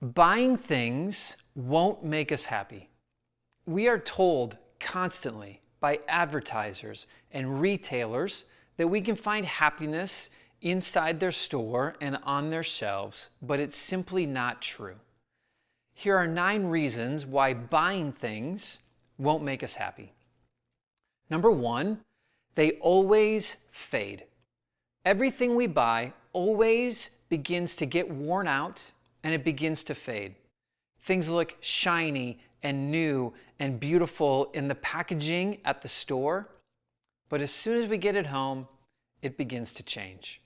Buying things won't make us happy. We are told constantly by advertisers and retailers that we can find happiness inside their store and on their shelves, but it's simply not true. Here are 9 reasons why buying things won't make us happy. Number 1, they always fade. Everything we buy always begins to get worn out and it begins to fade. Things look shiny and new and beautiful in the packaging at the store, but as soon as we get it home, it begins to change.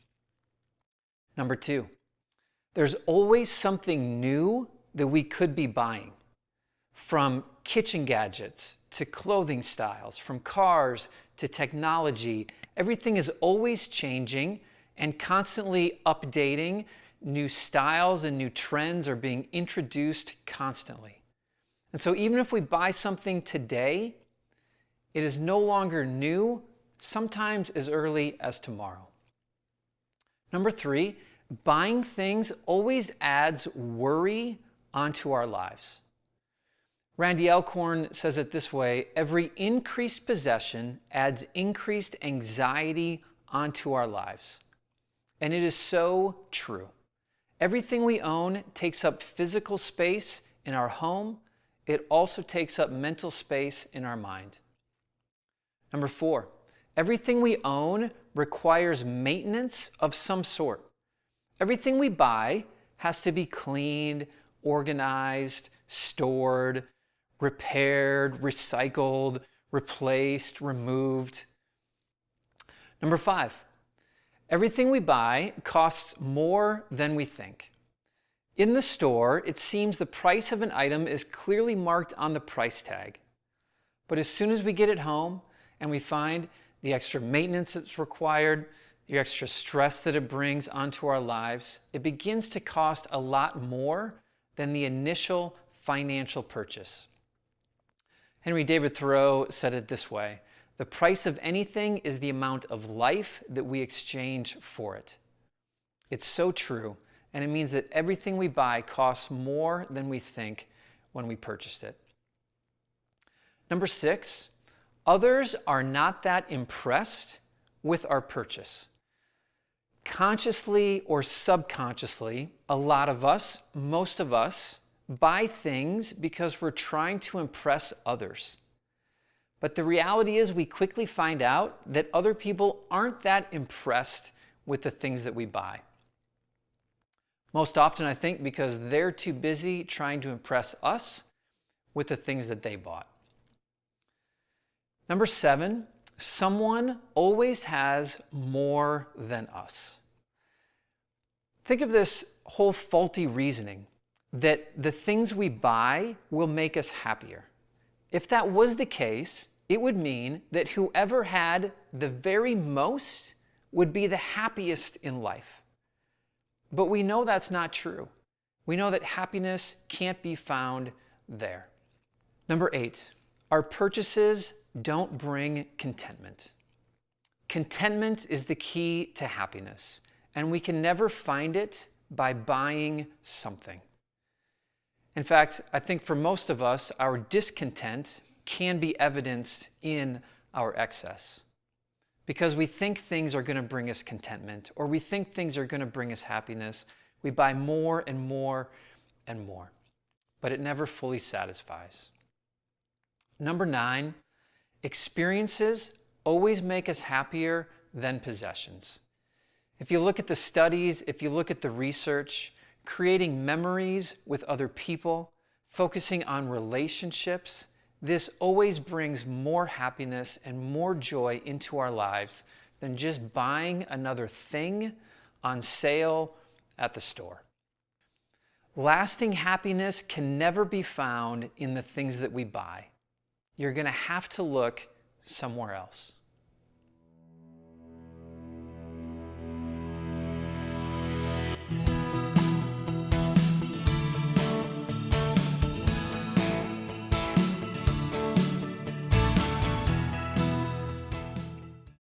Number 2, there's always something new that we could be buying. From kitchen gadgets to clothing styles, from cars to technology, everything is always changing and constantly updating. New styles and new trends are being introduced constantly. And so even if we buy something today, it is no longer new, sometimes as early as tomorrow. Number 3, buying things always adds worry onto our lives. Randy Alcorn says it this way: every increased possession adds increased anxiety onto our lives. And it is so true. Everything we own takes up physical space in our home. It also takes up mental space in our mind. Number 4, everything we own requires maintenance of some sort. Everything we buy has to be cleaned, organized, stored, repaired, recycled, replaced, removed. Number 5, everything we buy costs more than we think. In the store, it seems the price of an item is clearly marked on the price tag. But as soon as we get it home and we find the extra maintenance that's required, the extra stress that it brings onto our lives, it begins to cost a lot more than the initial financial purchase. Henry David Thoreau said it this way: the price of anything is the amount of life that we exchange for it. It's so true, and it means that everything we buy costs more than we think when we purchased it. Number 6, others are not that impressed with our purchase. Consciously or subconsciously, a lot of us, most of us, buy things because we're trying to impress others. But the reality is we quickly find out that other people aren't that impressed with the things that we buy. Most often, I think, because they're too busy trying to impress us with the things that they bought. Number 7, someone always has more than us. Think of this whole faulty reasoning that the things we buy will make us happier. If that was the case, it would mean that whoever had the very most would be the happiest in life. But we know that's not true. We know that happiness can't be found there. Number 8, our purchases don't bring contentment. Contentment is the key to happiness, and we can never find it by buying something. In fact, I think for most of us, our discontent can be evidenced in our excess. Because we think things are going to bring us contentment, or we think things are going to bring us happiness, we buy more and more and more. But it never fully satisfies. Number 9, experiences always make us happier than possessions. If you look at the studies, if you look at the research, creating memories with other people, focusing on relationships, this always brings more happiness and more joy into our lives than just buying another thing on sale at the store. Lasting happiness can never be found in the things that we buy. You're going to have to look somewhere else.